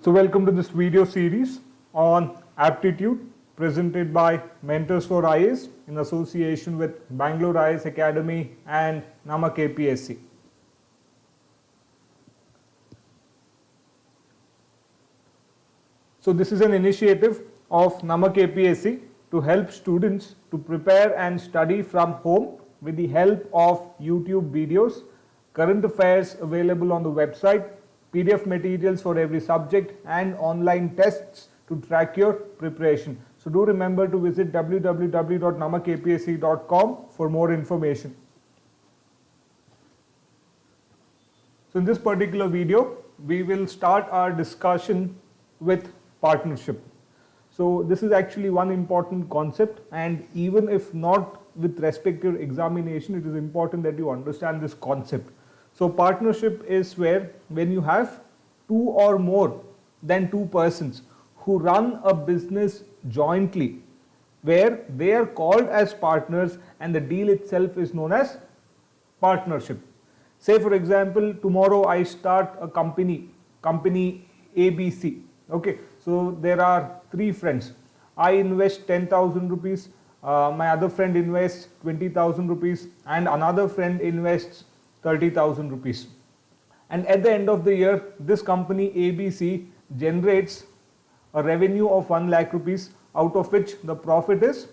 So welcome to this video series on aptitude presented by Mentors for IAS in association with Bangalore IAS Academy and KPSC. So this is an initiative of KPSC to help students to prepare and study from home with the help of YouTube videos, current affairs available on the website, PDF materials for every subject and online tests to track your preparation. So do remember to visit www.nammakpsc.com for more information. So in this particular video, we will start our discussion with partnership. So this is actually one important concept, and even if not with respect to your examination, it is important that you understand this concept. So partnership is where when you have two or more than two persons who run a business jointly, where they are called as partners and the deal itself is known as partnership. Say for example, tomorrow I start a company ABC. Okay, so there are three friends. I invest 10,000 rupees, my other friend invests 20,000 rupees, and another friend invests 30,000 rupees. And at the end of the year, this company ABC generates a revenue of 1 lakh rupees, out of which the profit is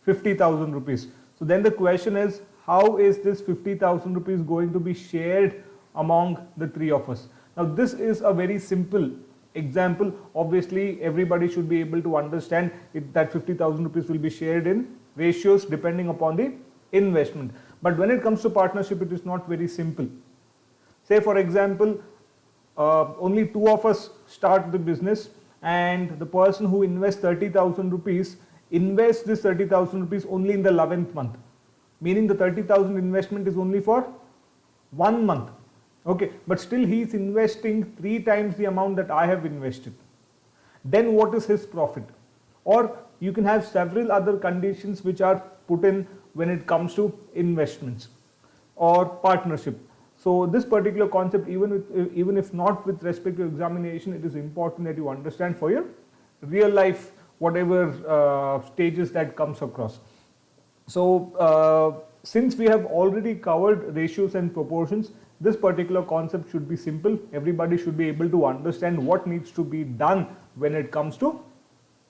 50,000 rupees. So then the question is, how is this 50,000 rupees going to be shared among the three of us? Now this is a very simple example. Obviously everybody should be able to understand it, that 50,000 rupees will be shared in ratios depending upon the investment. But when it comes to partnership, it is not very simple. Say for example, only two of us start the business, and the person who invests 30,000 rupees invests this 30,000 rupees only in the 11th month, meaning the 30,000 investment is only for 1 month. Okay, but still he is investing 3 times the amount that I have invested. Then what is his profit? Or you can have several other conditions which are put in when it comes to investments or partnership. So this particular concept, even if not with respect to examination, it is important that you understand for your real life, whatever stages that comes across. So since we have already covered ratios and proportions, this particular concept should be simple. Everybody should be able to understand what needs to be done when it comes to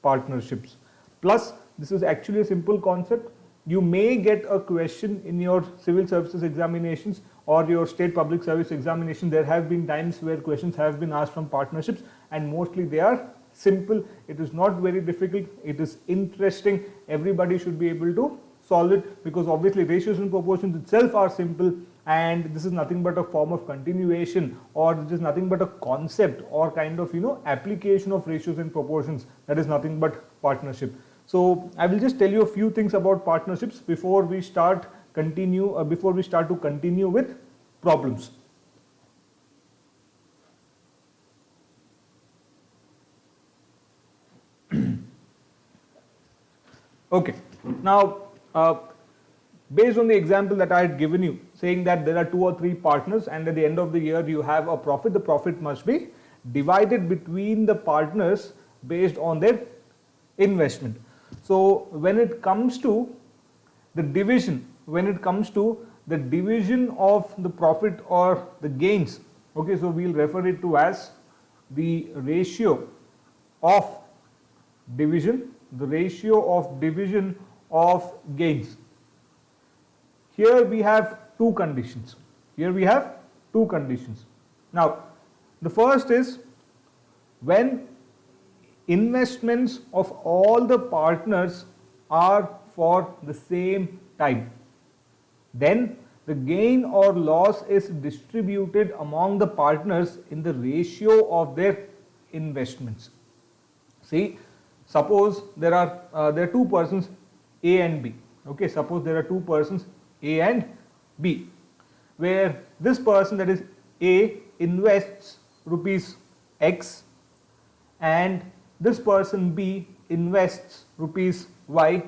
partnerships. Plus, this is actually a simple concept. You may get a question in your civil services examinations or your state public service examination. There have been times where questions have been asked from partnerships, and mostly they are simple. It is not very difficult. It is interesting. Everybody should be able to solve it, because obviously ratios and proportions itself are simple, and this is nothing but a form of continuation, or this is nothing but a concept or kind of application of ratios and proportions. That is nothing but partnership. So I will just tell you a few things about partnerships before we start to continue with problems. Okay, now based on the example that I had given you, saying that there are 2 or 3 partners and at the end of the year you have a profit, the profit must be divided between the partners based on their investment. So when it comes to the division, of the profit or the gains, okay, so we'll refer it to as the ratio of division, of gains. Here we have two conditions. Now, the first is when investments of all the partners are for the same time, then the gain or loss is distributed among the partners in the ratio of their investments. See, suppose there are two persons A and B. Okay, suppose there are two persons A and B, where this person, that is A, invests rupees X, and this person B invests rupees Y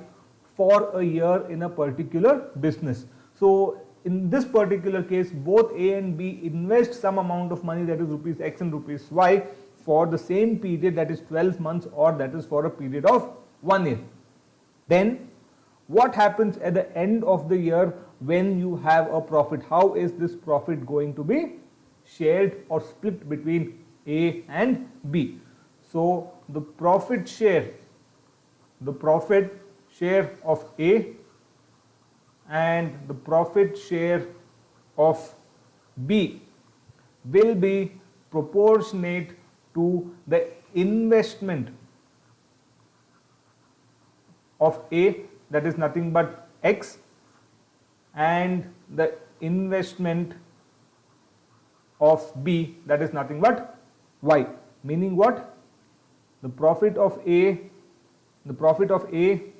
for a year in a particular business. So in this particular case, both A and B invest some amount of money, that is rupees X and rupees Y, for the same period, that is 12 months, or that is for a period of 1 year. Then what happens at the end of the year when you have a profit? How is this profit going to be shared or split between A and B? So the profit share of A and the profit share of B will be proportionate to the investment of A, that is nothing but X, and the investment of B, that is nothing but Y. Meaning what? The profit of A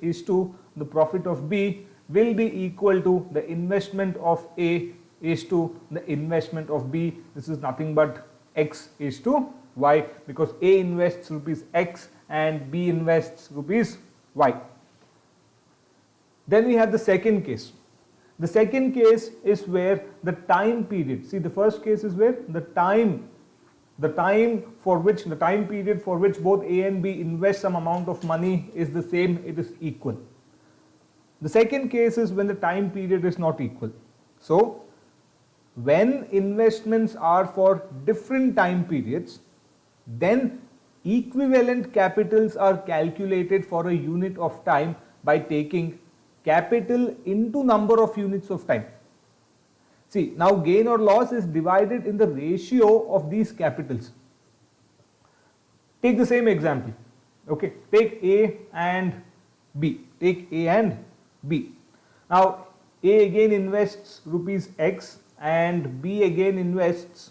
is to the profit of B will be equal to the investment of A is to the investment of B. This is nothing but X is to Y, because A invests rupees X and B invests rupees Y. Then we have the second case. The second case is where the time period, see, the first case is where the time period for which both A and B invest some amount of money is the same, it is equal. The second case is when the time period is not equal. So when investments are for different time periods, then equivalent capitals are calculated for a unit of time by taking capital into number of units of time. See, now gain or loss is divided in the ratio of these capitals. Take the same example. Okay, take A and B. Take A and B. Now A again invests rupees X and B again invests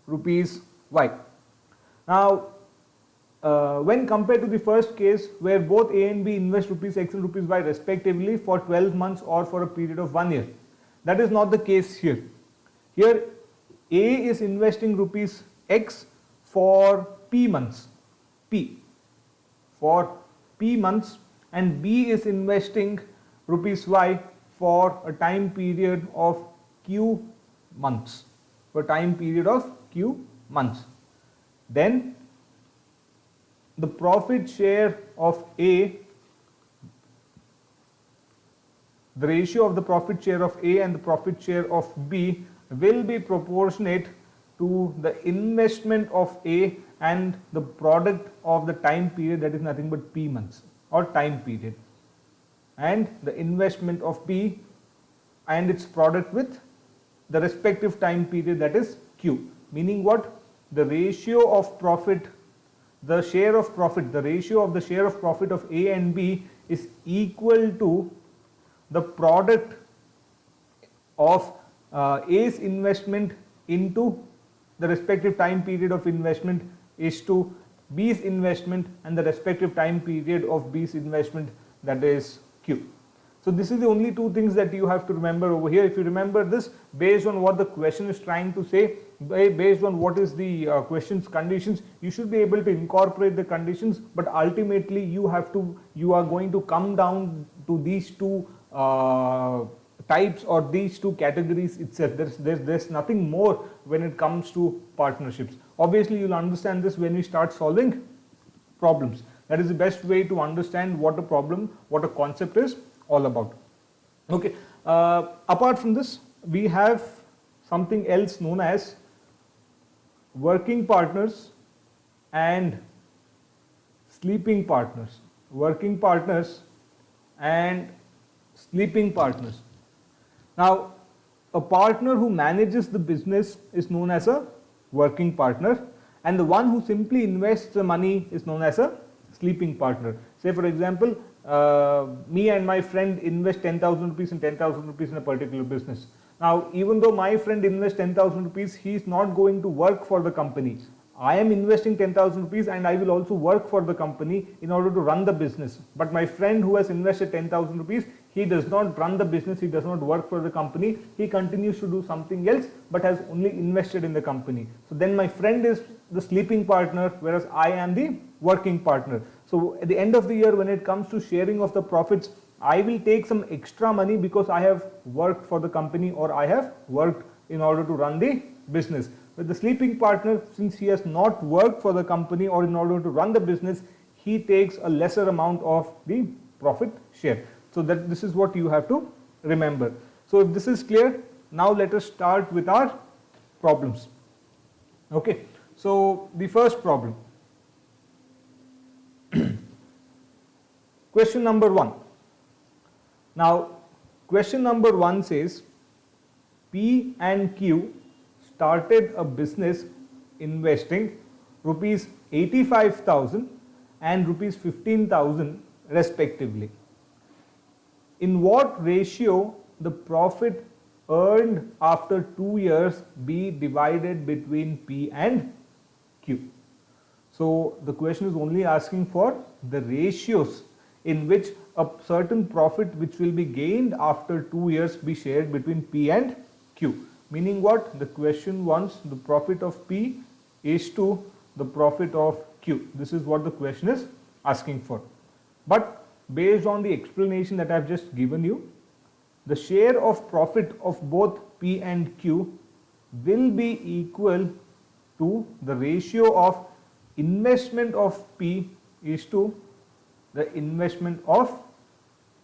rupees Y. Now when compared to the first case where both A and B invest rupees X and rupees Y respectively for 12 months or for a period of 1 year, that is not the case here. Here A is investing rupees X for P months, and B is investing rupees Y for a time period of Q months, Then the profit share of A, the ratio of the profit share of A and the profit share of B will be proportionate to the investment of A and the product of the time period, that is nothing but P months or time period, and the investment of B and its product with the respective time period, that is Q. Meaning what? The ratio of profit, the ratio of the share of profit of A and B is equal to the product of A's investment into the respective time period of investment is to B's investment and the respective time period of B's investment, that is Q. So this is the only two things that you have to remember over here. If you remember this based on what the question is trying to say, based on what is the question's conditions, you should be able to incorporate the conditions, but ultimately you are going to come down to these two types or these two categories itself. There's nothing more when it comes to partnerships. Obviously you'll understand this when we start solving problems. That is the best way to understand what a problem, what a concept is all about. Okay, apart from this, we have something else known as working partners and sleeping partners. Working partners and sleeping partners. Now, a partner who manages the business is known as a working partner, and the one who simply invests the money is known as a sleeping partner. Say for example, me and my friend invest 10,000 rupees and 10,000 rupees in a particular business. Now, even though my friend invests 10,000 rupees, he is not going to work for the company. I am investing 10,000 rupees and I will also work for the company in order to run the business. But my friend who has invested 10,000 rupees, he does not run the business, he does not work for the company, he continues to do something else but has only invested in the company. So then my friend is the sleeping partner, whereas I am the working partner. So at the end of the year, when it comes to sharing of the profits, I will take some extra money because I have worked for the company or I have worked in order to run the business. With the sleeping partner, since he has not worked for the company or in order to run the business, he takes a lesser amount of the profit share. So that this is what you have to remember. So if this is clear, now let us start with our problems. Okay, so the first problem. Question number 1. Now, question number 1 says P and Q started a business investing rupees 85,000 and rupees 15,000 respectively. In what ratio the profit earned after 2 years be divided between P and Q? So the question is only asking for the ratios in which a certain profit which will be gained after 2 years be shared between P and Q. Meaning what? The question wants the profit of P is to the profit of Q. This is what the question is asking for. But based on the explanation that I have just given you, the share of profit of both P and Q will be equal to the ratio of investment of P is to the investment of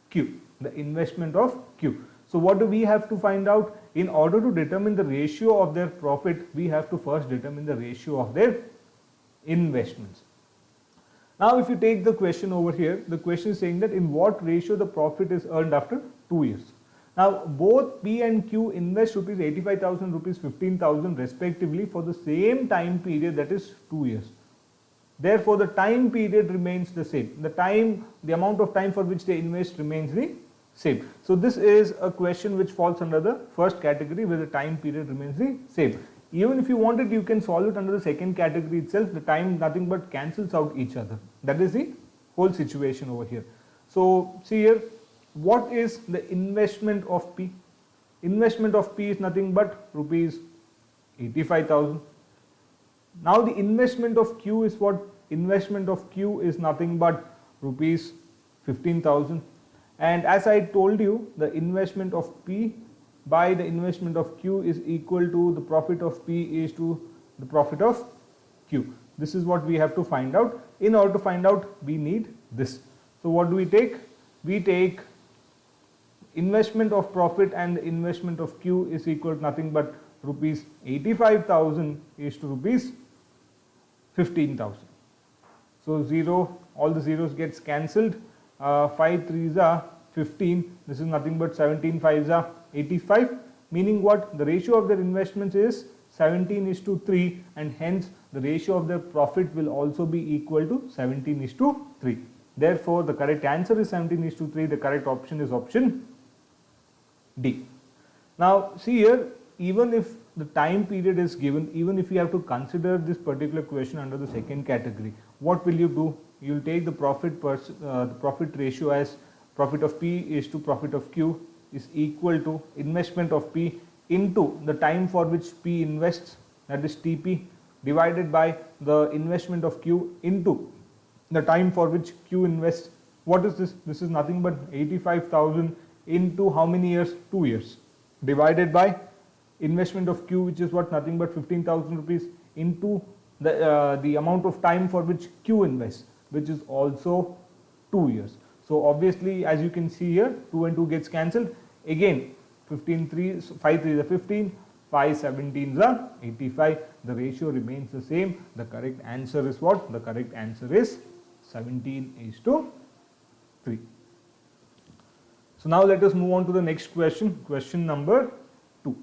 Q. The investment of Q. So what do we have to find out? In order to determine the ratio of their profit, we have to first determine the ratio of their investments. Now if you take the question over here, the question is saying that in what ratio the profit is earned after 2 years. Now both P and Q invest rupees 85,000, rupees 15,000 respectively for the same time period, that is 2 years. Therefore the time period remains the same. The amount of time for which they invest remains the same. So this is a question which falls under the first category where the time period remains the same. Even if you wanted, you can solve it under the second category itself. The time nothing but cancels out each other. That is the whole situation over here. So see here, what is the investment of P? Investment of P is nothing but rupees 85,000. Now the investment of Q is what? Investment of Q is nothing but rupees 15,000. And as I told you, the investment of P by the investment of Q is equal to the profit of P is to the profit of Q. This is what we have to find out. In order to find out, we need this. So what do we take? We take investment of profit and the investment of Q is equal to nothing but rupees 85,000 is to rupees 15,000. So 0, all the zeros gets cancelled. 5 3s are 15. This is nothing but 17 5s are 85. Meaning what? The ratio of their investments is 17:3, and hence the ratio of their profit will also be equal to 17:3. Therefore, the correct answer is 17:3. The correct option is option D. Now see here, even if the time period is given, even if you have to consider this particular question under the second category, what will you do? You will take the profit ratio as profit of P is to profit of Q is equal to investment of P into the time for which P invests, that is TP, divided by the investment of Q into the time for which Q invests. What is this? This is nothing but 85,000 into how many years? 2 years, divided by investment of Q, which is what? Nothing but 15,000 rupees, into the amount of time for which Q invests, which is also 2 years. So obviously, as you can see here, 2 and 2 gets cancelled. Again, 5 3s are 15, 5 17s are 85. The ratio remains the same. The correct answer is what? The correct answer is 17:3. So now let us move on to the next question. Question number 2.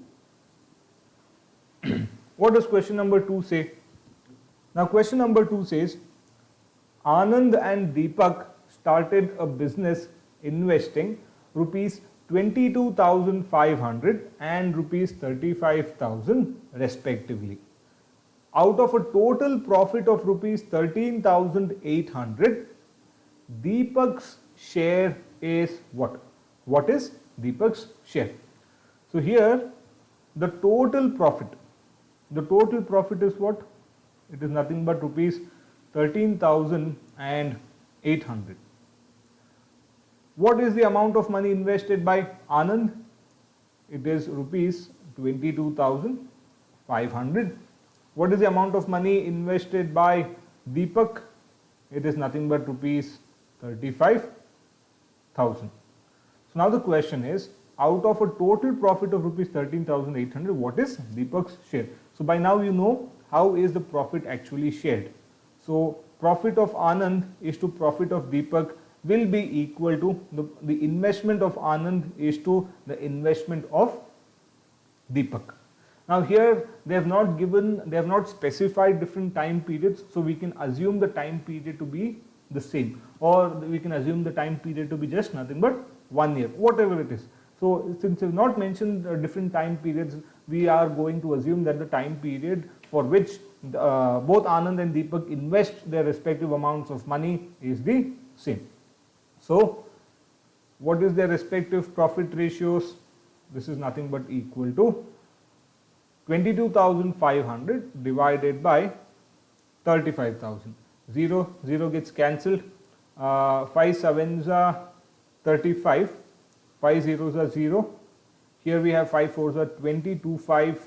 What does question number 2 say? Now question number 2 says, Anand and Deepak started a business investing rupees 22,500 and rupees 35,000 respectively. Out of a total profit of rupees 13,800, Deepak's share is what? What is Deepak's share? So here the total profit is what? It is nothing but rupees 13,800. What is the amount of money invested by Anand? It is rupees 22,500. What is the amount of money invested by Deepak? It is nothing but rupees 35,000. So now the question is, out of a total profit of rupees 13,800, what is Deepak's share? So by now you know how is the profit actually shared. So profit of Anand is to profit of Deepak will be equal to the investment of Anand is to the investment of Deepak. Now here they have not specified different time periods, so we can assume the time period to be the same, or we can assume the time period to be just nothing but 1 year, whatever it is. So since we have not mentioned different time periods, we are going to assume that the time period for which both Anand and Deepak invest their respective amounts of money is the same. So what is their respective profit ratios? This is nothing but equal to 22,500 divided by 35,000. 0 gets cancelled. 5 sevens are 35. 5 zeros are 0. Here we have 5 fours are 20. 2 5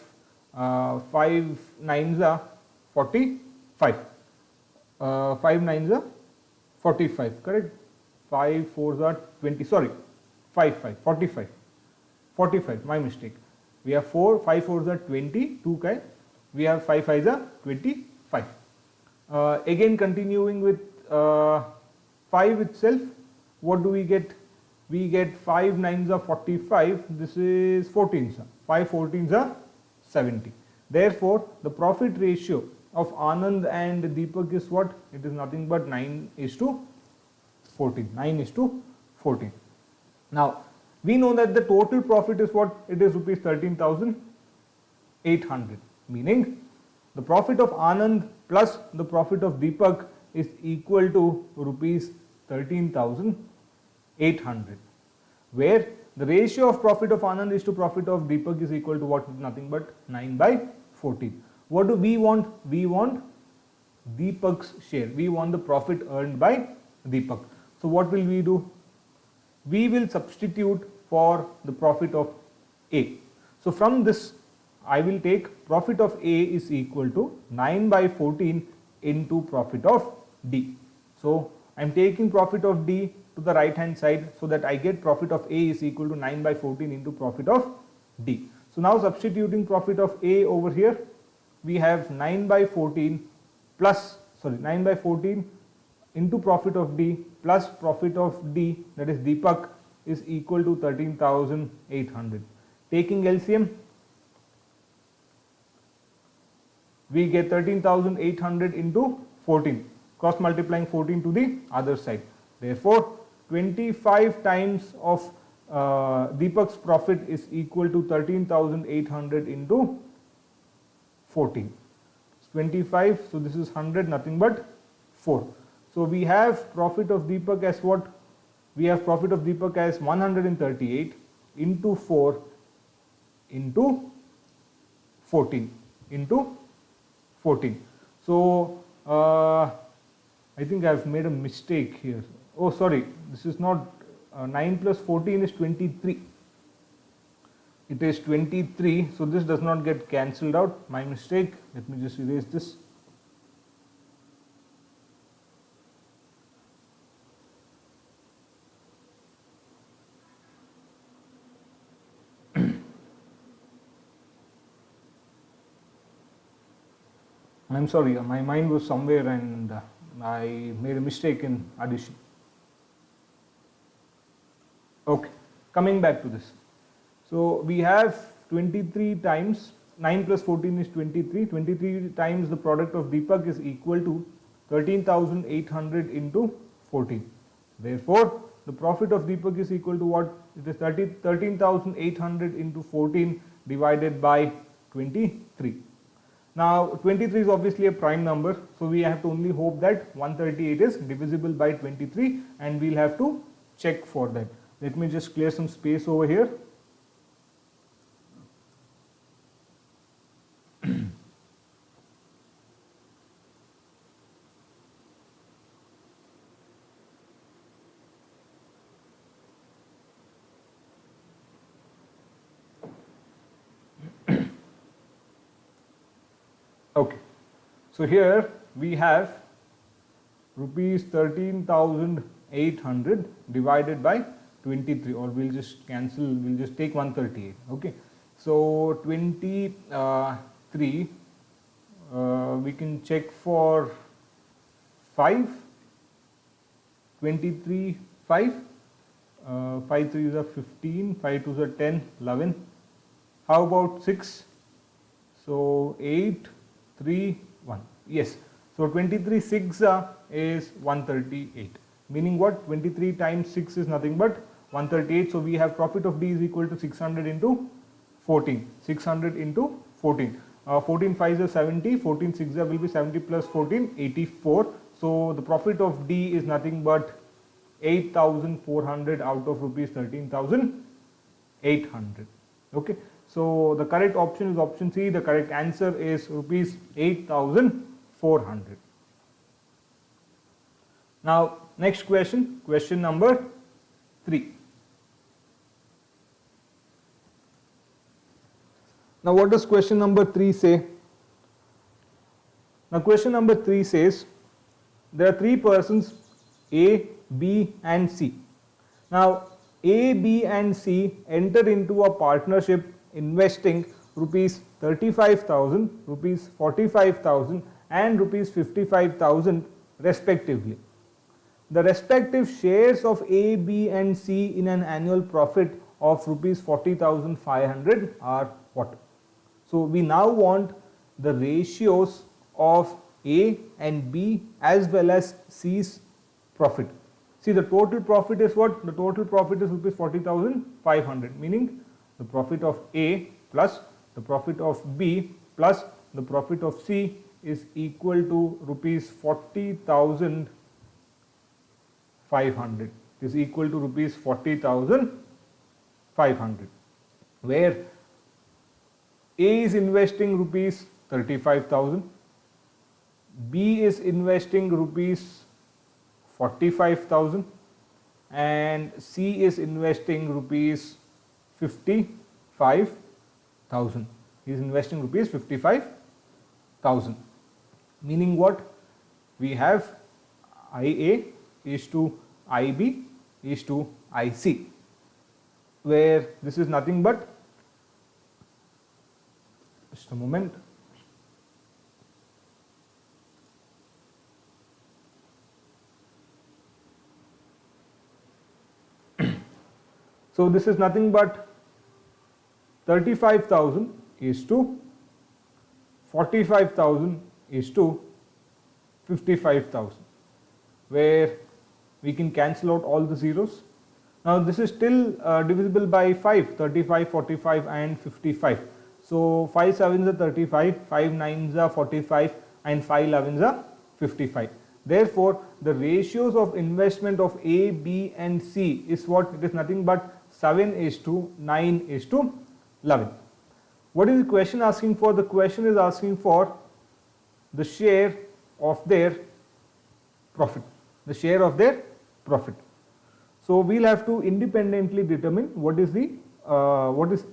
nines are 45. 5 nines are 45. Correct. 5 fours are 20. Sorry, 45. 45. My mistake. We have 5 fours are 20. 2 kind. We have 5 fives are 25. Again continuing with 5 itself, what do we get? We get 5 nines are 45, this is 14s. 5 14s are 70. Therefore, the profit ratio of Anand and Deepak is what? It is nothing but 9:14. 9:14. Now, we know that the total profit is what? It is rupees 13,800, meaning the profit of Anand plus the profit of Deepak is equal to rupees 13,800, where the ratio of profit of Anand is to profit of Deepak is equal to what? Nothing but 9/14. What do we want? We want Deepak's share. We want the profit earned by Deepak. So what will we do? We will substitute for the profit of A. So from this, I will take profit of A is equal to 9/14 into profit of D. So I am taking profit of D to the right hand side so that I get profit of A is equal to 9/14 into profit of D. So now substituting profit of A over here, we have 9/14 into profit of D plus profit of D, that is Deepak, is equal to 13,800. Taking LCM, we get 13,800 into 14, cross multiplying 14 to the other side. Therefore, 25 times of Deepak's profit is equal to 13,800 into 14. 25, so this is 100, nothing but 4. So we have profit of Deepak as what? We have profit of Deepak as 138 into 4 into 14 into 14. So I think I have made a mistake here. Oh, sorry, this is not 9 plus 14 is 23. It is 23, so this does not get cancelled out. My mistake. Let me just erase this. I'm sorry, my mind was somewhere and I made a mistake in addition. Okay, coming back to this. So we have 23 times 9 plus 14 is 23. 23 times the product of Deepak is equal to 13,800 into 14. Therefore, the profit of Deepak is equal to what? It is 13,800 into 14 divided by 23. Now 23 is obviously a prime number, so we have to only hope that 138 is divisible by 23, and we'll have to check for that. Let me just clear some space over here. Okay, so here we have rupees 13,800 divided by 23, or we'll just cancel, we'll just take 138. Okay, so 23, we can check for 5, 23, 5, 5 3s are 15, 5 2s are 10, 11. How about 6? So 8, 3, 1. Yes. So 23 6 is 138. Meaning what? 23 times 6 is nothing but 138. So we have profit of D is equal to 600 into 14. 600 into 14. 14 5s are 70. 14 6 will be 70 plus 14, 84. So the profit of D is nothing but 8,400 out of rupees 13,800. Okay. So the correct option is option C. The correct answer is rupees 8,400. Now next question, question number 3. Now what does question number 3 say? Now question number 3 says there are 3 persons A, B and C. Now A, B and C enter into a partnership investing rupees 35,000, rupees 45,000 and rupees 55,000 respectively. The respective shares of A, B and C in an annual profit of rupees 40,500 are what? So we now want the ratios of A and B as well as C's profit. See, the total profit is what? The total profit is rupees 40,500, meaning the profit of A plus the profit of B plus the profit of C is equal to rupees 40,500. Is equal to rupees 40,500, where A is investing rupees 35,000, B is investing rupees 45,000 and C is investing rupees 55,000. He is investing rupees 55,000. Meaning what? We have IA is to IB is to IC, where this is nothing but, just a moment, so this is nothing but 35,000 is to 45,000 is to 55,000, where we can cancel out all the zeros. Now this is still divisible by 5, 35, 45 and 55. So 5 7s are 35, 5 9s are 45 and 5 11s are 55. Therefore, the ratios of investment of A, B and C is what? It is nothing but 7 is to 9 is to 11. What is the question asking for? The question is asking for the share of their profit. The share of their profit. So we'll have to independently determine what is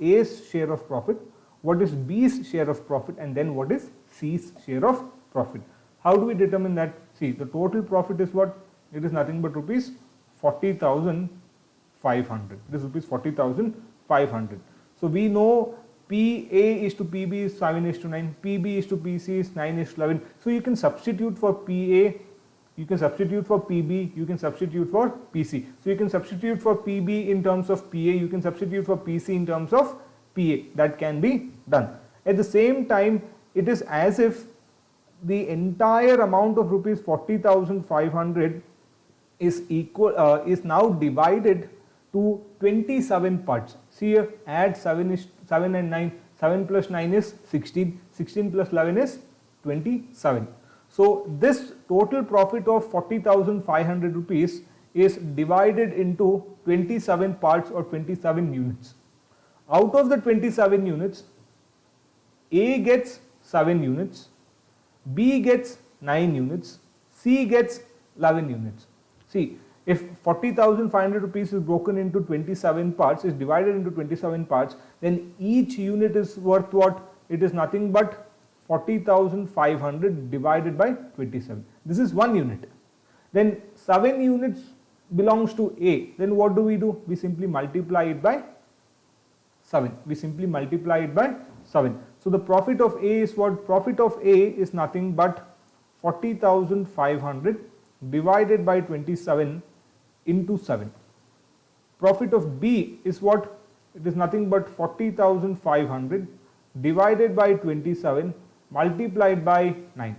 A's share of profit, what is B's share of profit, and then what is C's share of profit. How do we determine that? See, the total profit is what? It is nothing but rupees 40,500. It is rupees 40,500. So we know PA is to PB is 7 is to 9, PB is to PC is 9 is to 11. So you can substitute for PA, you can substitute for PB, you can substitute for PC. So you can substitute for PB in terms of PA, you can substitute for PC in terms of PA. That can be done. At the same time, it is as if the entire amount of rupees 40,500 is now divided to 27 parts. See here, add 7 and 9, 7 plus 9 is 16, 16 plus 11 is 27. So this total profit of 40,500 rupees is divided into 27 parts or 27 units. Out of the 27 units, A gets 7 units, B gets 9 units, C gets 11 units. See, if 40,500 rupees is broken into 27 parts, is divided into 27 parts, then each unit is worth what? It is nothing but 40,500 divided by 27. This is 1 unit. Then 7 units belongs to A. Then what do? We simply multiply it by 7. We simply multiply it by 7. So the profit of A is what? Profit of A is nothing but 40,500 divided by 27 into 7. Profit of B is what? It is nothing but 40,500 divided by 27 multiplied by 9.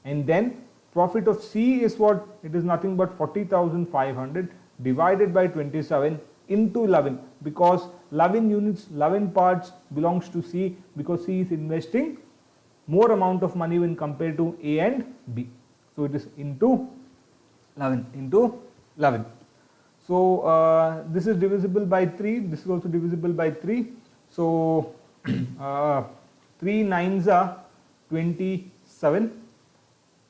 And then profit of C is what? It is nothing but 40,500 divided by 27 into 11, because 11 units, 11 parts belongs to C, because C is investing more amount of money when compared to A and B. So it is into 11. So this is divisible by 3, this is also divisible by 3. So 3 9s are 27,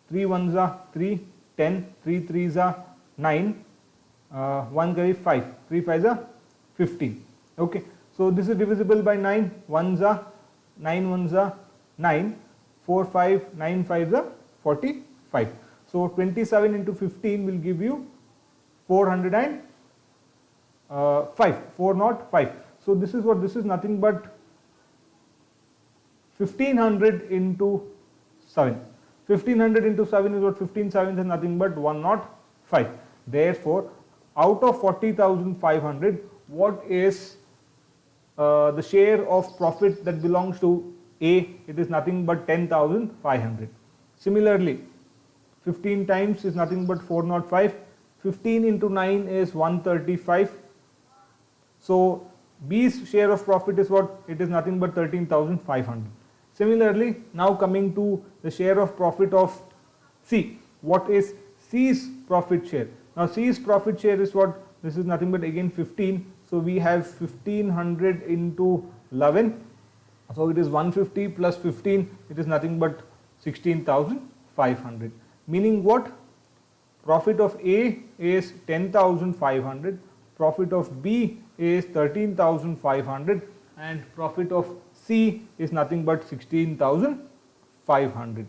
3 1s are 3, 10, 3 3s are 9, 1 carry 5, 3 5s are 15. Okay, so this is divisible by 9, 1s are 9, 1s are 9, 4 5, 9 5s are 45. So 27 into 15 will give you 405, 405. So this is what? This is nothing but 1500 into 7. 1500 into 7 is what? 15 7s is nothing but 105. Therefore, out of 40,500, what is the share of profit that belongs to A? It is nothing but 10,500. Similarly, 15 times is nothing but 405. 15 into 9 is 135. So B's share of profit is what? It is nothing but 13,500. Similarly, now coming to the share of profit of C. What is C's profit share? Now C's profit share is what? This is nothing but again 15. So we have 1500 into 11. So it is 150 plus 15. It is nothing but 16,500. Meaning what? Profit of A is 10,500. Profit of B is 13,500. And profit of C is nothing but 16,500.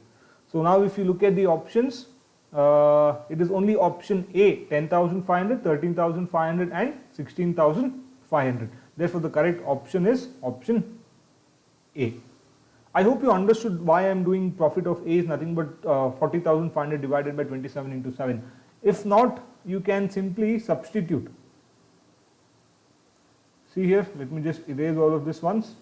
So now if you look at the options, it is only option A, 10,500, 13,500 and 16,500. Therefore, the correct option is option A. I hope you understood why I am doing profit of A is nothing but 40,500 divided by 27 into 7. If not, you can simply substitute. See here, let me just erase all of this once.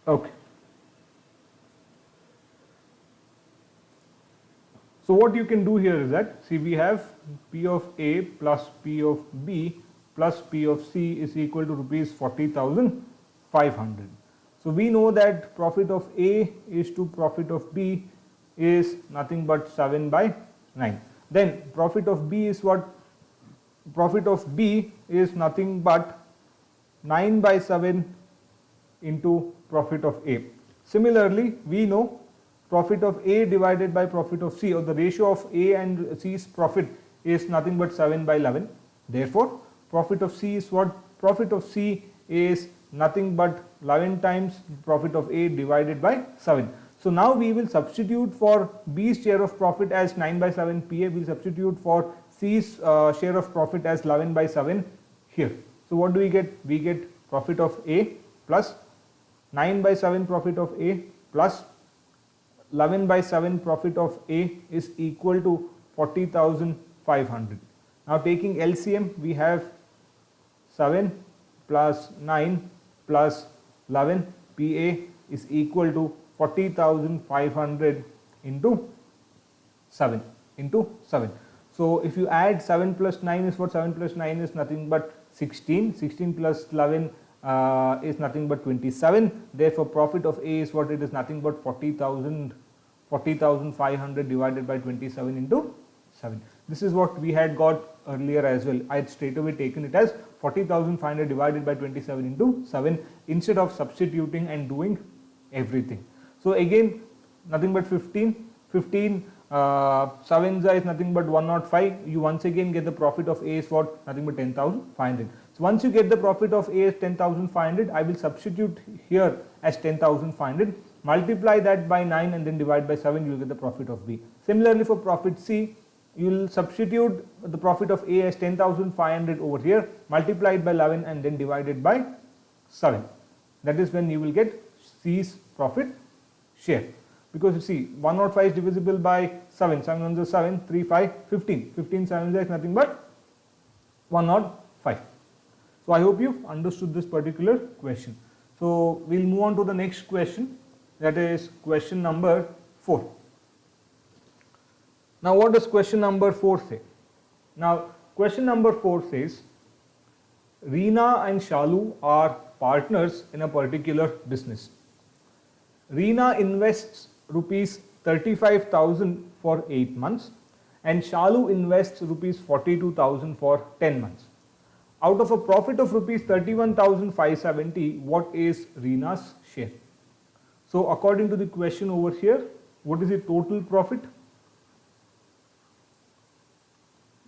Okay. So what you can do here is that, see, we have P of A plus P of B plus P of C is equal to rupees 40,500. So we know that profit of A is to profit of B is nothing but 7 by 9. Then profit of B is what? Profit of B is nothing but 9 by 7 into profit of A. Similarly, we know profit of A divided by profit of C, or the ratio of A and C's profit is nothing but 7 by 11. Therefore, profit of C is what? Profit of C is nothing but 11 times profit of A divided by 7. So now we will substitute for B's share of profit as 9 by 7 PA. We will substitute for C's share of profit as 11 by 7 here. So what do we get? We get profit of A plus 9 by 7 profit of A plus 11 by 7 profit of A is equal to 40,500. Now taking LCM, we have 7 plus 9 plus 11 PA is equal to 40,500 into 7 So if you add 7 plus 9 is what? 7 plus 9 is nothing but 16. 16 plus 11 is nothing but 27. Therefore, profit of A is what? It is nothing but 40,500 divided by 27 into 7. This is what we had got earlier as well. I had straight away taken it as 40,500 divided by 27 into 7 instead of substituting and doing everything. So again, nothing but 15. 7 is nothing but 105. You once again get the profit of A is what? Nothing but 10,500. So once you get the profit of A as 10,500, I will substitute here as 10,500. Multiply that by 9 and then divide by 7, you will get the profit of B. Similarly for profit C, you will substitute the profit of A as 10,500 over here, multiply it by 11 and then divide it by 7. That is when you will get C's profit share. Because you see, 105 is divisible by 7, 7 ones are 7, 3, 5, 15. 15 7 is nothing but 105. So I hope you understood this particular question. So we'll move on to the next question, that is question number 4. Now what does question number 4 say? Now question number 4 says, Reena and Shalu are partners in a particular business. Reena invests rupees 35,000 for 8 months and Shalu invests rupees 42,000 for 10 months. Out of a profit of rupees 31,570, what is Reena's share? So according to the question over here, what is the total profit?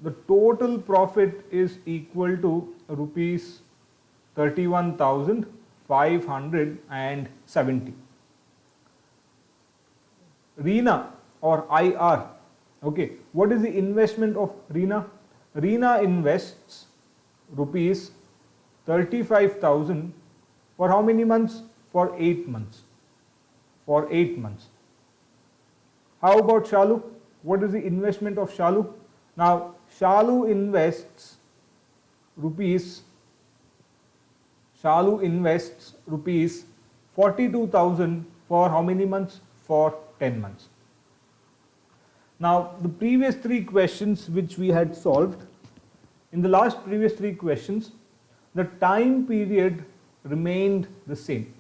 The total profit is equal to rupees 31,570. Reena or IR, okay, what is the investment of Reena? Reena invests rupees 35,000 for how many months? For 8 months. For 8 months. How about Shalu? What is the investment of Shalu? Now Shalu invests rupees 42,000 for how many months? For 10 months. Now the previous 3 questions which we had solved, in the last previous 3 questions, the time period remained the same.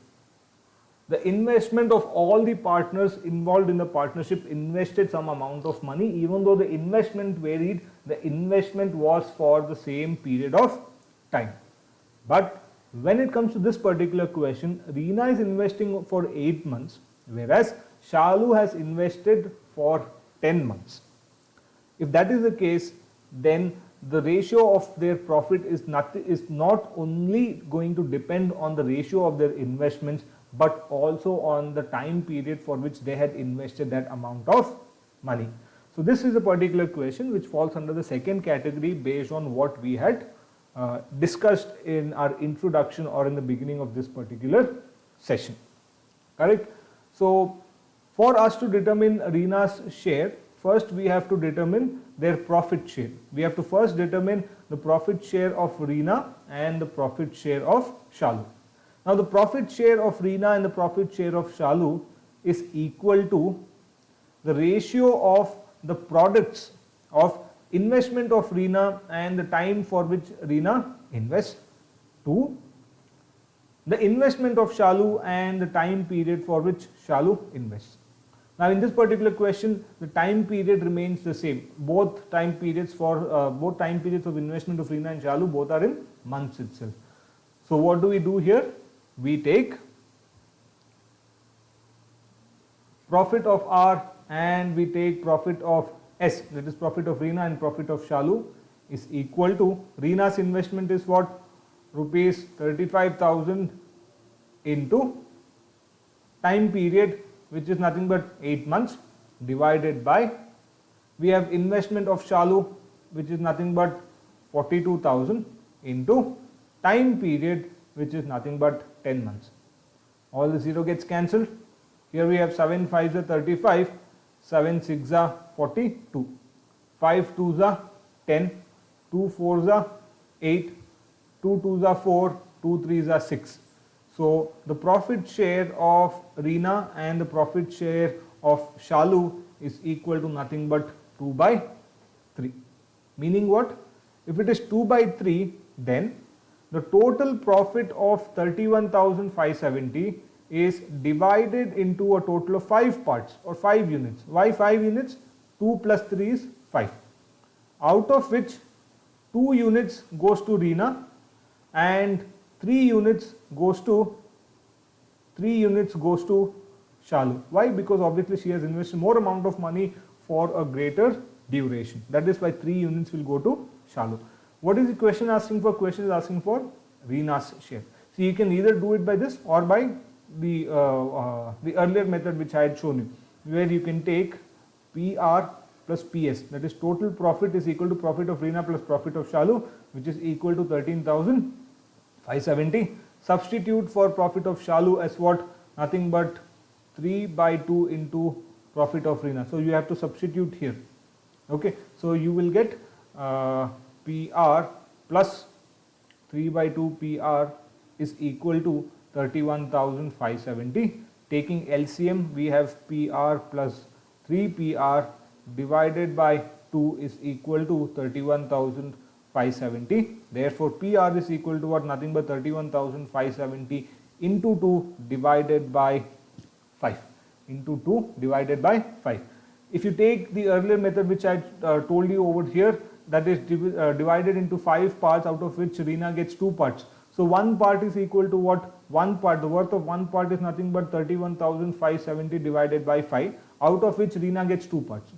The investment of all the partners involved in the partnership invested some amount of money. Even though the investment varied, the investment was for the same period of time. But when it comes to this particular question, Reena is investing for 8 months, whereas Shalu has invested for 10 months. If that is the case, then the ratio of their profit is not only going to depend on the ratio of their investments, but also on the time period for which they had invested that amount of money. So this is a particular question which falls under the second category based on what we had discussed in our introduction or in the beginning of this particular session. Correct? So for us to determine Reena's share, first we have to determine their profit share. We have to first determine the profit share of Reena and the profit share of Shalu. Now the profit share of Reena and the profit share of Shalu is equal to the ratio of the products of investment of Reena and the time for which Reena invests to the investment of Shalu and the time period for which Shalu invests. Now in this particular question, the time period remains the same. Both time periods of investment of Reena and Shalu, both are in months itself. So what do we do here? We take profit of R and we take profit of S, that is profit of Reena and profit of Shalu, is equal to Reena's investment is what? Rupees 35,000 into time period, which is nothing but 8 months, divided by, we have investment of Shalu, which is nothing but 42,000 into time period, which is nothing but 10 months. All the 0 gets cancelled. Here we have 7 5s are 35, 7 6s are 42, 5 2s are 10, 2 4s are 8, 2 2s are 4, 2 3s are 6. So the profit share of Reena and the profit share of Shalu is equal to nothing but 2 by 3. Meaning what? If it is 2 by 3, then the total profit of 31,570 is divided into a total of 5 parts or 5 units. Why 5 units? 2 plus 3 is 5. Out of which 2 units goes to Reena and 3 units goes to Shalu. Why? Because obviously she has invested more amount of money for a greater duration. That is why 3 units will go to Shalu. What is the question asking for? Question is asking for Reena's share. So you can either do it by this or by the earlier method which I had shown you, where you can take PR plus PS, that is total profit is equal to profit of Reena plus profit of Shalu, which is equal to 13,570. Substitute for profit of Shalu as what? Nothing but 3 by 2 into profit of Reena. So you have to substitute here. Okay, so you will get PR plus 3 by 2 PR is equal to 31,570. Taking LCM, we have PR plus 3 PR divided by 2 is equal to 31,570. Therefore, PR is equal to what? Nothing but 31,570 into 2 divided by 5. Into 2 divided by 5. If you take the earlier method which I told you over here, that is divided into 5 parts, out of which Reena gets 2 parts. So one part is equal to what? 1 part. The worth of 1 part is nothing but 31,570 divided by 5, out of which Reena gets 2 parts,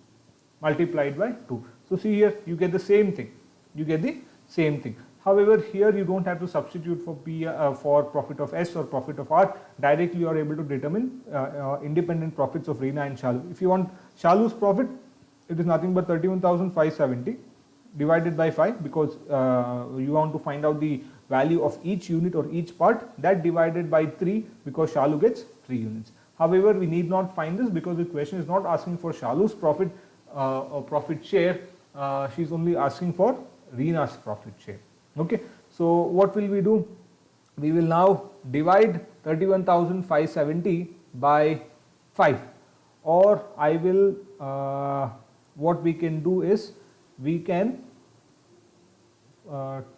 multiplied by 2. So see here, you get the same thing. You get the same thing. However, here you don't have to substitute for for profit of S or profit of R. Directly you are able to determine independent profits of Reena and Shalu. If you want Shalu's profit, it is nothing but 31,570 divided by 5, because you want to find out the value of each unit or each part, that divided by 3, because Shalu gets 3 units. However, we need not find this because the question is not asking for Shalu's profit or profit share. She is only asking for Reena's profit share. Okay, so what will we do? We will now divide 31,570 by 5, or I will what we can do is we can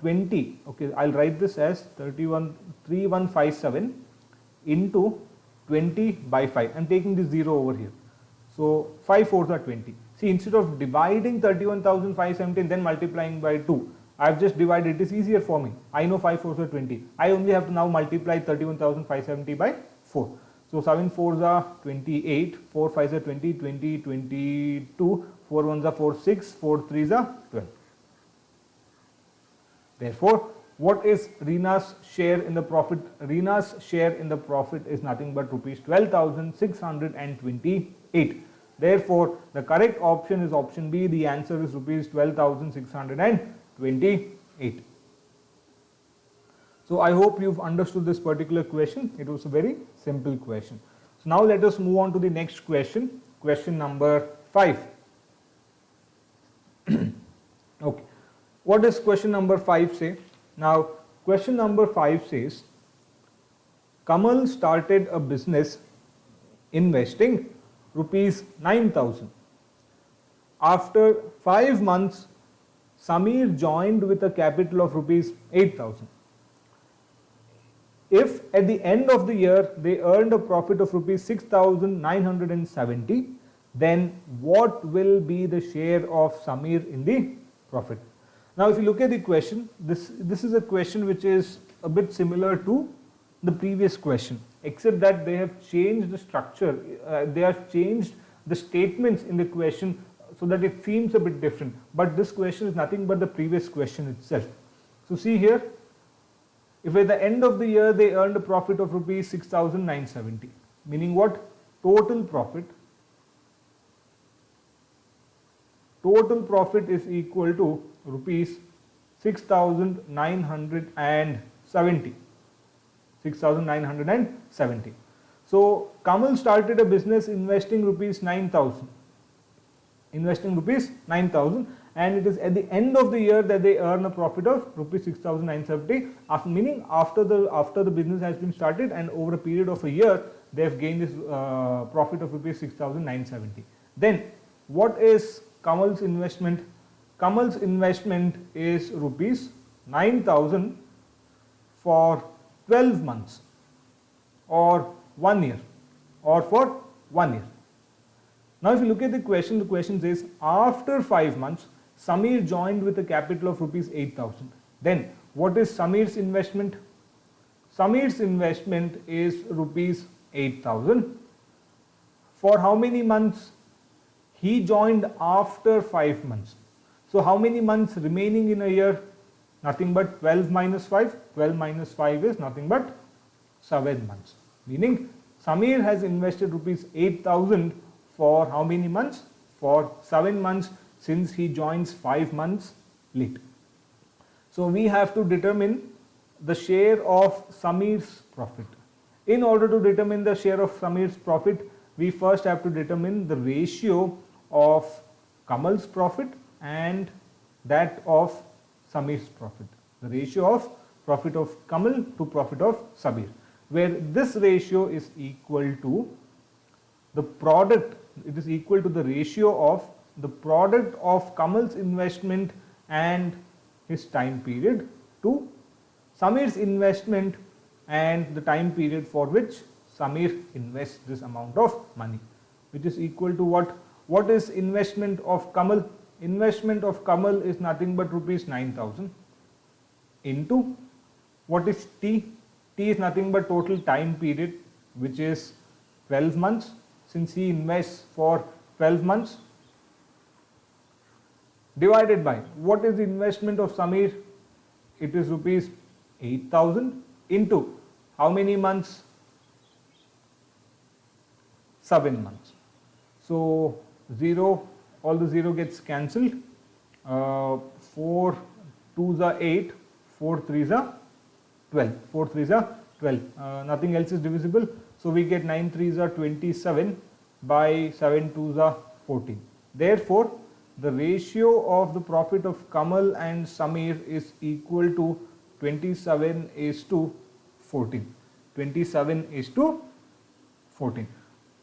20. Okay, I'll write this as 31,570 into 20 by 5. I'm taking this 0 over here. So 5 fours are 20. See, instead of dividing 31,570 and then multiplying by 2, I have just divided. It is easier for me. I know 5 fours are 20. I only have to now multiply 31,570 by 4. So 7 fours are 28, 4 fives are 20, 20, 22, 4 ones are 4, 6, 4 threes are 12. Therefore, what is Reena's share in the profit? Reena's share in the profit is nothing but rupees 12,628. Therefore, the correct option is option B. The answer is rupees 12,628. So I hope you've understood this particular question. It was a very simple question. So now let us move on to the next question. Question number 5. Okay. What does question number 5 say? Now, question number 5 says, Kamal started a business investing rupees 9,000. After 5 months, Samir joined with a capital of rupees 8,000. If at the end of the year they earned a profit of rupees 6,970, then what will be the share of Samir in the profit? Now, if you look at the question, this is a question which is a bit similar to the previous question, except that they have changed the structure, they have changed the statements in the question so that it seems a bit different. But this question is nothing but the previous question itself. So see here, if at the end of the year they earned a profit of rupees 6,970, meaning what? Total profit is equal to rupees 6,970. 6,970. So Kamal started a business investing rupees 9,000. Investing rupees 9,000, and it is at the end of the year that they earn a profit of rupees 6,970. Meaning after the business has been started and over a period of a year, they have gained this profit of rupees 6,970. Then what is Kamal's investment? Kamal's investment is rupees 9,000 for 12 months or 1 year, or for 1 year. Now if you look at the question says after 5 months Samir joined with a capital of rupees 8,000. Then what is Samir's investment? Samir's investment is rupees 8,000. For how many months? He joined after 5 months. So how many months remaining in a year? Nothing but 12 minus 5. 12 minus 5 is nothing but 7 months. Meaning Samir has invested rupees 8,000 for how many months? For 7 months, since he joins 5 months late. So we have to determine the share of Samir's profit. In order to determine the share of Samir's profit, we first have to determine the ratio of Kamal's profit and that of Samir's profit. The ratio of profit of Kamal to profit of Samir, where this ratio is equal to the product, it is equal to the ratio of the product of Kamal's investment and his time period to Samir's investment and the time period for which Samir invests this amount of money, which is equal to what? What is investment of Kamal? Investment of Kamal is nothing but rupees 9,000 into what is T? T is nothing but total time period, which is 12 months, since he invests for 12 months, divided by what is the investment of Samir? It is rupees 8,000 into how many months? 7 months. So 0, all the 0 gets cancelled. 4 2s are 8, 4 3s are 12. 4 3s are 12. Nothing else is divisible. So we get 9 3s are 27 by 7 2s are 14. Therefore, the ratio of the profit of Kamal and Samir is equal to 27 is to 14. 27 is to 14.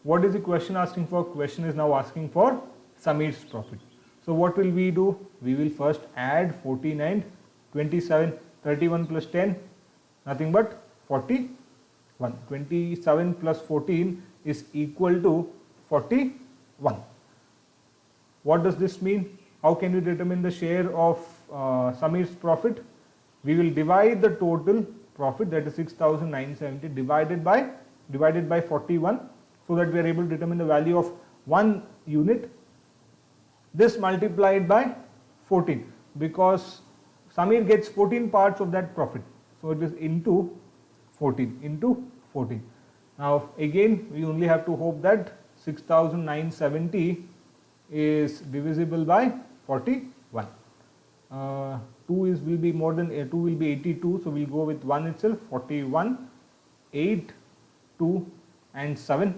What is the question asking for? Question is now asking for Samir's profit. So what will we do? We will first add 14 and 27. 31 plus 10, nothing but 41. 27 plus 14 is equal to 41. What does this mean? How can we determine the share of Samir's profit? We will divide the total profit, that is 6,970, divided by 41, so that we are able to determine the value of 1 unit. This multiplied by 14, because Samir gets 14 parts of that profit. So it is into 14. Now again, we only have to hope that 6,970 is divisible by 41. 2 will be more than 2 will be 82, so we'll go with 1 itself. 41, 8, 2 and 7.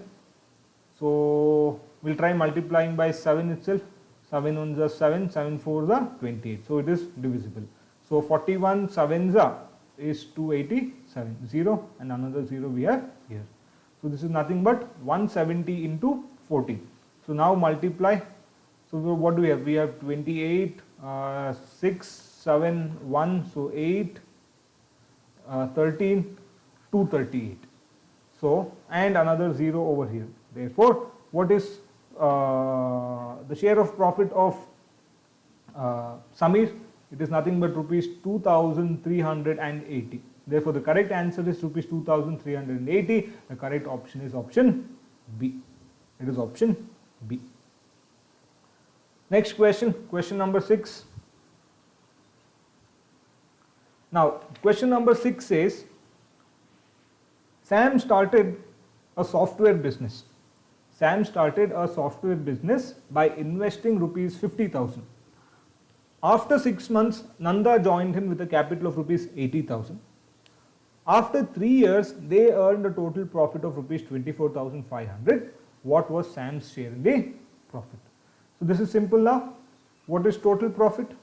So we'll try multiplying by 7 itself. 7 ones are 7, 7 fours are 28. So it is divisible. So 41 sevens are is 287, 0 and another 0 we have here. So this is nothing but 170 into 14. So now multiply. So what do we have? We have 28, 6, 7, 1, so 8, 13, 238. So, and another 0 over here. Therefore, what is the share of profit of Samir? It is nothing but rupees 2,380. Therefore, the correct answer is rupees 2,380. The correct option is option B. It is option B. Next question, question number 6. Now, question number 6 says, Sam started a software business. Sam started a software business by investing rupees 50,000. After 6 months, Nanda joined him with a capital of rupees 80,000. After 3 years, they earned a total profit of rupees 24,500. What was Sam's share in the profit? So this is simple now. What is total profit?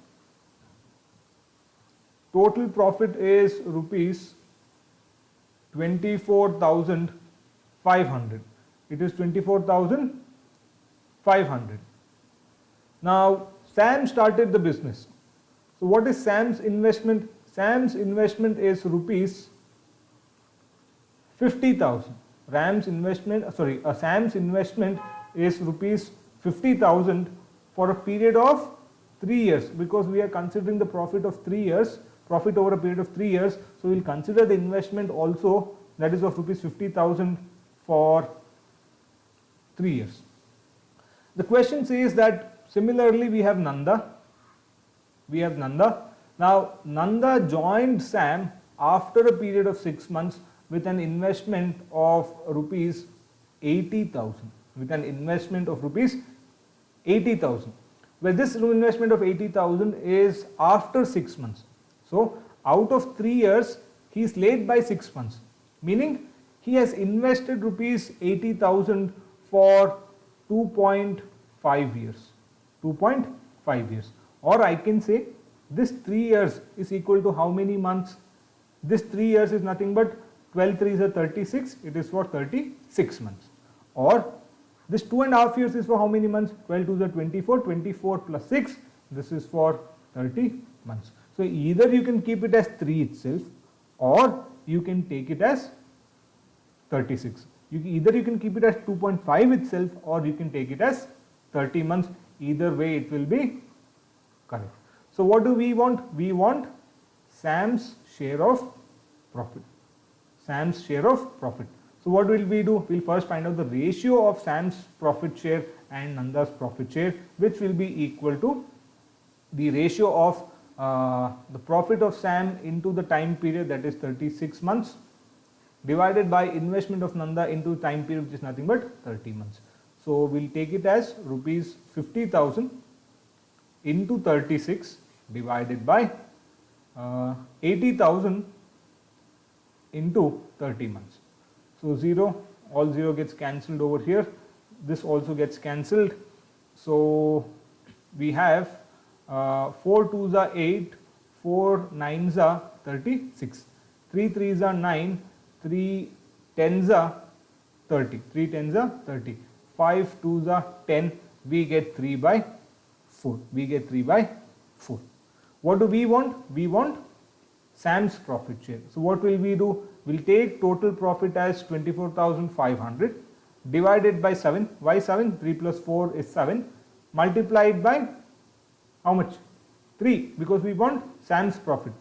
Total profit is rupees 24,500. It is 24,500. Now, Sam started the business. So what is Sam's investment? Sam's investment is rupees 50,000. Sam's investment is rupees 50,000 for a period of 3 years, because we are considering the profit of 3 years, profit over a period of 3 years. So we will consider the investment also, that is of rupees 50,000 for 3 years. The question says that similarly we have Nanda. Now Nanda joined Sam after a period of 6 months with an investment of rupees 80,000. Well, this investment of 80,000 is after 6 months. So out of 3 years, he is late by 6 months, meaning he has invested rupees 80,000 for 2.5 years. 2.5 years. Or I can say this 3 years is equal to how many months? This 3 years is nothing but 12 3s are 36, it is for 36 months. Or this 2.5 years is for how many months? 12 2s are 24, 24 plus 6, this is for 30 months. So either you can keep it as 3 itself, or you can take it as 36. Either you can keep it as 2.5 itself, or you can take it as 30 months. Either way it will be correct. So what do we want? We want Sam's share of profit. So what will we do? We'll first find out the ratio of Sam's profit share and Nanda's profit share, which will be equal to the ratio of the profit of Sam into the time period, that is 36 months, divided by investment of Nanda into time period, which is nothing but 30 months. So we'll take it as rupees 50,000 into 36 divided by 80,000 into 30 months. So 0, all 0 gets cancelled over here. This also gets cancelled. So we have 4 2s are 8, 4 9s are 36, 3 3s are 9, 3 10s are 30, 3 10s are 30, 5 2s are 10, we get 3 by 4. What do we want? We want Sam's profit share. So what will we do? We'll take total profit as 24,500 divided by 7. Why 7? 3 plus 4 is 7, multiplied by how much? 3, because we want Sam's profit.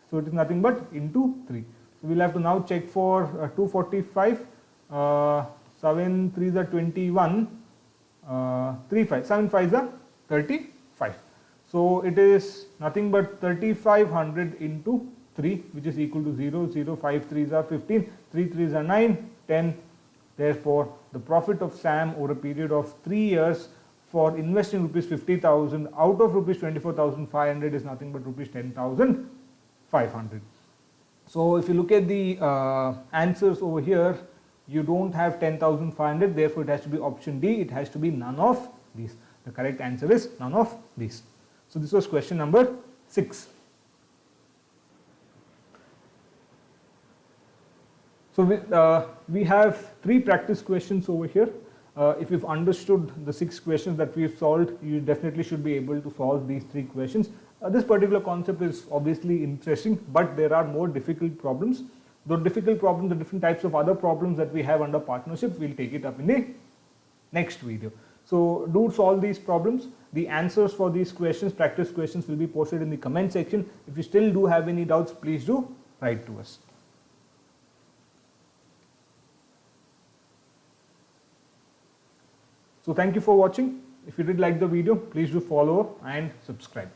So it is nothing but into 3. So we'll have to now check for 245, 7 3s are 21, 3 5, 7 5s are 35. So it is nothing but 3,500 into 3, which is equal to 0, 0, 5 3s are 15, 3 3s are 9, 10. Therefore, the profit of Sam over a period of 3 years for investing rupees 50,000 out of rupees 24,500 is nothing but rupees 10,500. So if you look at the answers over here, you don't have 10,500, therefore it has to be option D, it has to be none of these. The correct answer is none of these. So this was question number 6. So we have 3 practice questions over here. If you've understood the 6 questions that we've solved, you definitely should be able to solve these 3 questions. This particular concept is obviously interesting, but there are more difficult problems. The difficult problems, the different types of other problems that we have under partnership, we'll take it up in the next video. So do solve these problems. The answers for these questions, practice questions, will be posted in the comment section. If you still do have any doubts, please do write to us. So thank you for watching. If you did like the video, please do follow and subscribe.